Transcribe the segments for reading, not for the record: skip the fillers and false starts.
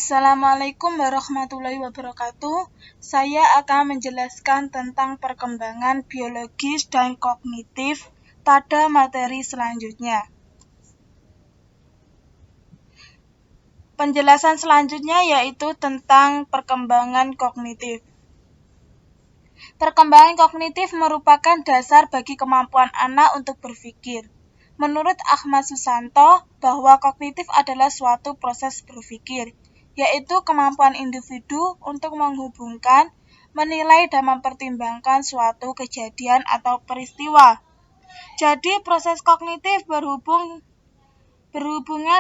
Assalamualaikum warahmatullahi wabarakatuh. Saya akan menjelaskan tentang perkembangan biologis dan kognitif pada materi selanjutnya. Penjelasan selanjutnya yaitu tentang perkembangan kognitif. Perkembangan kognitif merupakan dasar bagi kemampuan anak untuk berpikir. Menurut Ahmad Susanto, bahwa kognitif adalah suatu proses berpikir, yaitu kemampuan individu untuk menghubungkan, menilai, dan mempertimbangkan suatu kejadian atau peristiwa. Jadi, proses kognitif berhubungan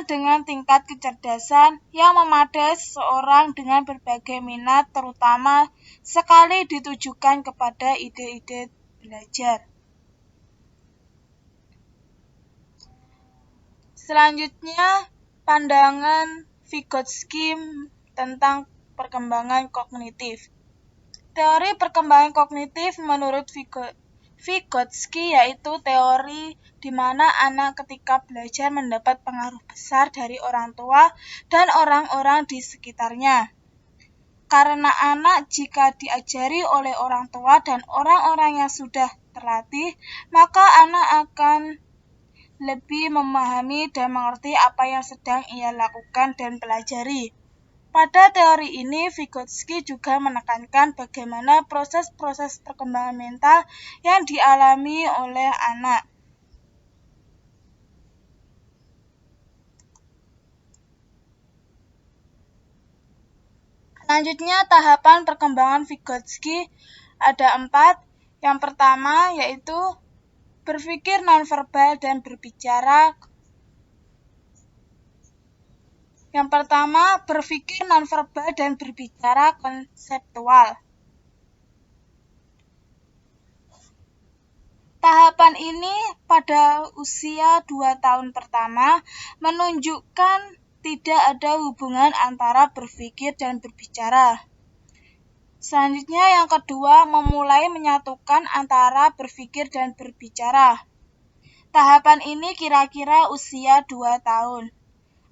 dengan tingkat kecerdasan yang memadai seseorang dengan berbagai minat, terutama sekali ditujukan kepada ide-ide belajar. Selanjutnya, pandangan Vygotsky tentang perkembangan kognitif. Teori perkembangan kognitif menurut Vygotsky yaitu teori di mana anak ketika belajar mendapat pengaruh besar dari orang tua dan orang-orang di sekitarnya. Karena anak jika diajari oleh orang tua dan orang-orang yang sudah terlatih, maka anak akan lebih memahami dan mengerti apa yang sedang ia lakukan dan pelajari. Pada teori ini, Vygotsky juga menekankan bagaimana proses-proses perkembangan mental yang dialami oleh anak. Selanjutnya, tahapan perkembangan Vygotsky ada 4. Yang pertama yaitu berpikir nonverbal dan berbicara. Yang pertama, berpikir nonverbal dan berbicara konseptual. Tahapan ini pada usia 2 tahun pertama menunjukkan tidak ada hubungan antara berpikir dan berbicara. Selanjutnya yang kedua, memulai menyatukan antara berpikir dan berbicara. Tahapan ini kira-kira usia 2 tahun.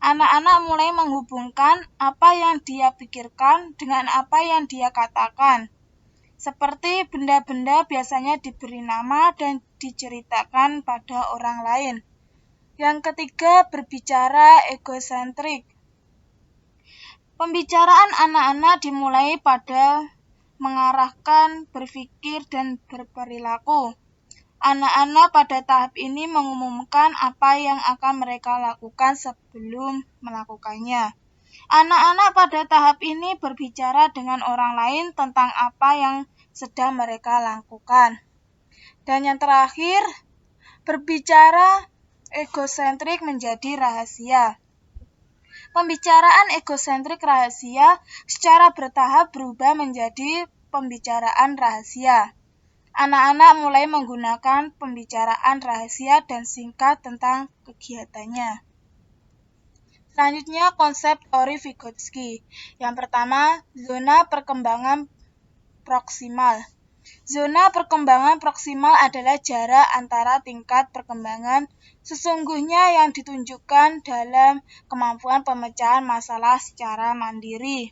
Anak-anak mulai menghubungkan apa yang dia pikirkan dengan apa yang dia katakan. Seperti benda-benda biasanya diberi nama dan diceritakan pada orang lain. Yang ketiga, berbicara egosentrik. Pembicaraan anak-anak dimulai pada mengarahkan berpikir dan berperilaku. Anak-anak pada tahap ini mengumumkan apa yang akan mereka lakukan sebelum melakukannya. Anak-anak pada tahap ini berbicara dengan orang lain tentang apa yang sedang mereka lakukan. Dan yang terakhir, berbicara egosentrik menjadi rahasia. Pembicaraan egosentrik rahasia secara bertahap berubah menjadi pembicaraan rahasia. Anak-anak mulai menggunakan pembicaraan rahasia dan singkat tentang kegiatannya. Selanjutnya, konsep teori Vygotsky. Yang pertama, zona perkembangan proksimal. Zona perkembangan proksimal adalah jarak antara tingkat perkembangan sesungguhnya yang ditunjukkan dalam kemampuan pemecahan masalah secara mandiri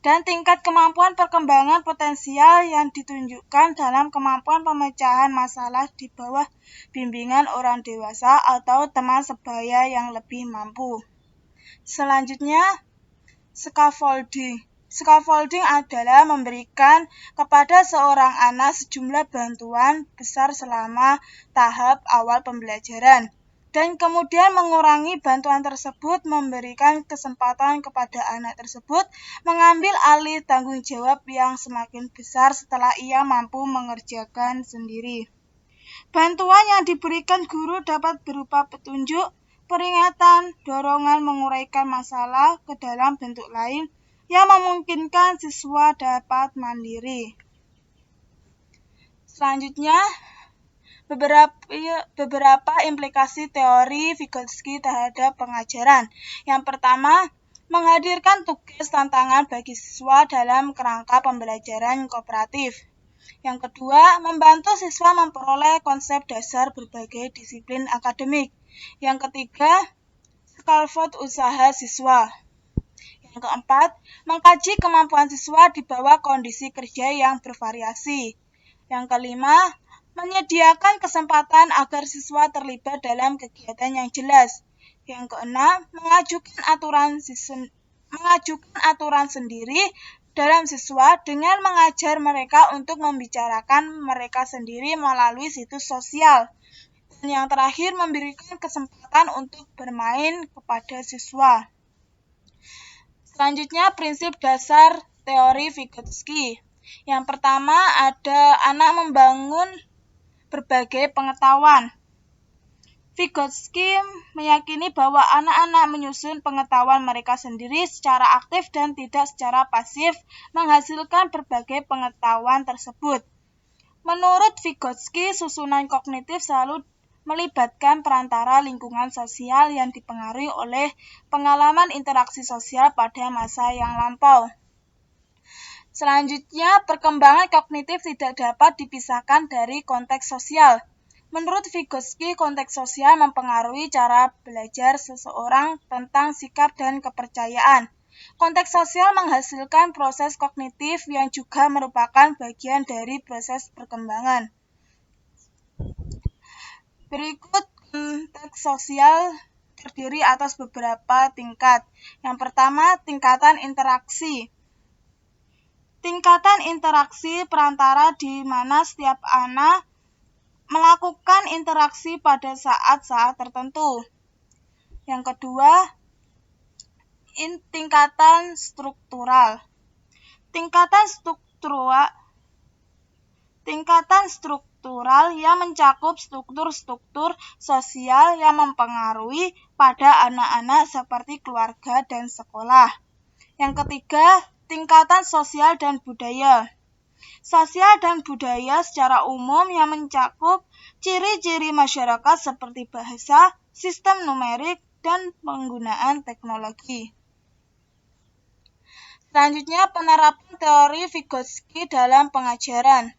dan tingkat kemampuan perkembangan potensial yang ditunjukkan dalam kemampuan pemecahan masalah di bawah bimbingan orang dewasa atau teman sebaya yang lebih mampu. Selanjutnya, scaffolding. Scaffolding adalah memberikan kepada seorang anak sejumlah bantuan besar selama tahap awal pembelajaran. Dan kemudian mengurangi bantuan tersebut, memberikan kesempatan kepada anak tersebut mengambil alih tanggung jawab yang semakin besar setelah ia mampu mengerjakan sendiri. Bantuan yang diberikan guru dapat berupa petunjuk, peringatan, dorongan menguraikan masalah ke dalam bentuk lain yang memungkinkan siswa dapat mandiri. Selanjutnya, beberapa implikasi teori Vygotsky terhadap pengajaran. Yang pertama, menghadirkan tugas tantangan bagi siswa dalam kerangka pembelajaran kooperatif. Yang kedua, membantu siswa memperoleh konsep dasar berbagai disiplin akademik. Yang ketiga, scaffold usaha siswa. Yang keempat, mengkaji kemampuan siswa di bawah kondisi kerja yang bervariasi. Yang kelima, menyediakan kesempatan agar siswa terlibat dalam kegiatan yang jelas. Yang keenam, mengajukan aturan sendiri dalam siswa dengan mengajar mereka untuk membicarakan mereka sendiri melalui situs sosial. Dan yang terakhir, memberikan kesempatan untuk bermain kepada siswa. Selanjutnya, prinsip dasar teori Vygotsky. Yang pertama, ada anak membangun berbagai pengetahuan. Vygotsky meyakini bahwa anak-anak menyusun pengetahuan mereka sendiri secara aktif dan tidak secara pasif menghasilkan berbagai pengetahuan tersebut. Menurut Vygotsky, susunan kognitif selalu melibatkan perantara lingkungan sosial yang dipengaruhi oleh pengalaman interaksi sosial pada masa yang lampau. Selanjutnya, perkembangan kognitif tidak dapat dipisahkan dari konteks sosial. Menurut Vygotsky, konteks sosial mempengaruhi cara belajar seseorang tentang sikap dan kepercayaan. Konteks sosial menghasilkan proses kognitif yang juga merupakan bagian dari proses perkembangan. Berikut konteks sosial terdiri atas beberapa tingkat. Yang pertama, tingkatan interaksi. Tingkatan interaksi perantara di mana setiap anak melakukan interaksi pada saat-saat tertentu. Yang kedua, tingkatan struktural. Tingkatan struktural yang mencakup struktur-struktur sosial yang mempengaruhi pada anak-anak seperti keluarga dan sekolah. Yang ketiga, tingkatan sosial dan budaya. Sosial dan budaya secara umum yang mencakup ciri-ciri masyarakat seperti bahasa, sistem numerik, dan penggunaan teknologi. Selanjutnya, penerapan teori Vygotsky dalam pengajaran.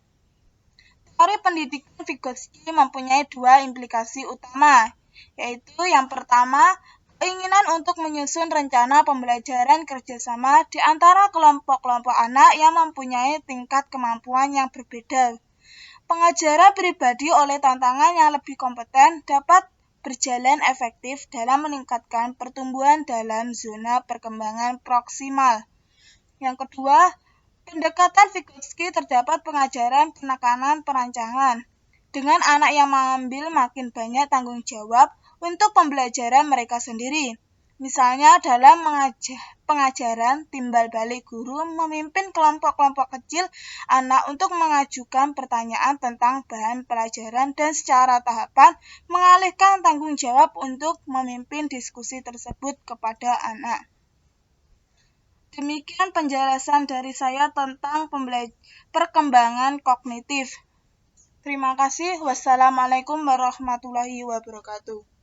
Teori pendidikan Vygotsky mempunyai dua implikasi utama, yaitu yang pertama, keinginan untuk menyusun rencana pembelajaran kerjasama di antara kelompok-kelompok anak yang mempunyai tingkat kemampuan yang berbeda. Pengajaran pribadi oleh tantangan yang lebih kompeten dapat berjalan efektif dalam meningkatkan pertumbuhan dalam zona perkembangan proksimal. Yang kedua, pendekatan Vygotsky terdapat pengajaran penekanan perancangan, dengan anak yang mengambil makin banyak tanggung jawab untuk pembelajaran mereka sendiri. Misalnya dalam pengajaran timbal balik guru memimpin kelompok-kelompok kecil anak untuk mengajukan pertanyaan tentang bahan pelajaran dan secara tahapan mengalihkan tanggung jawab untuk memimpin diskusi tersebut kepada anak. Demikian penjelasan dari saya tentang perkembangan kognitif. Terima kasih. Wassalamualaikum warahmatullahi wabarakatuh.